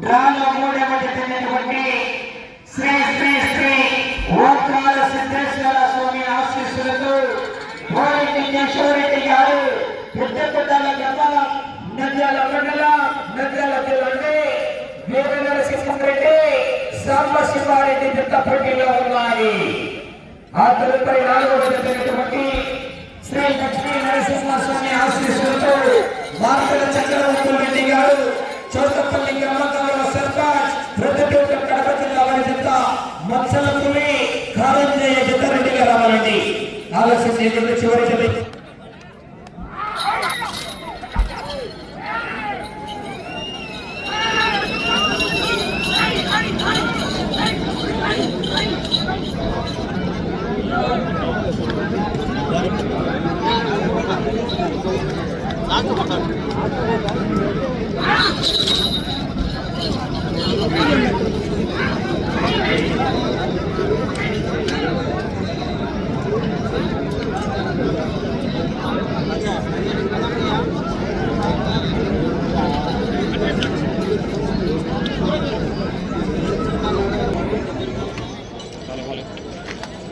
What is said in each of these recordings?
డ్రాలో మూడవ జతైనటువంటి శ్రీ శ్రీ శ్రీ ఓంకార సిద్ధేశ్వర స్వామి ఆశీస్సులతో పోరెడ్డి కేశవరెడ్డి గారు పెద్దపట్టాల గ్రామ నంద్యాల మండల నంద్యాల జిల్లాలో వీర నరసింహారెడ్డి సాంబశివారెడ్డి పెద్ద పోటీలో ఉన్నాయి. ఆ తదుపరి నాలుగవ జతైనటువంటి శ్రీ లక్ష్మీ నరసింహస్వామి ఆశీస్సులతో మార్కల చక్రవర్తుల రెడ్డి గారు చౌటపల్లి గ్రామ గౌరవ సర్పంచ్ ప్రతిపేట కడప జిల్లా వారి జత మత్సల పులి కారంజయ్య జతరెడ్డి గారు రావాలండి. ఆలస్యం చేయకుండా చివరి జత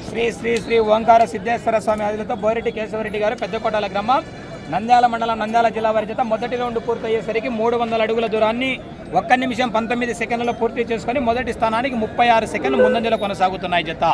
శ్రీ శ్రీ శ్రీ ఓంకార సిద్ధేశ్వర స్వామి ఆదిలతో బోరెడ్డి కేశవరెడ్డి గారు పెద్దకోటాల గ్రామం నంద్యాల మండలం నంద్యాల జిల్లా వారి చేత మొదటి రౌండ్ పూర్తయ్యేసరికి 300 అడుగుల దూరాన్ని 1 నిమిషం 19 సెకండ్లలో పూర్తి చేసుకుని మొదటి స్థానానికి 36 సెకండ్లు ముందంజలో కొనసాగుతున్నాయి జత.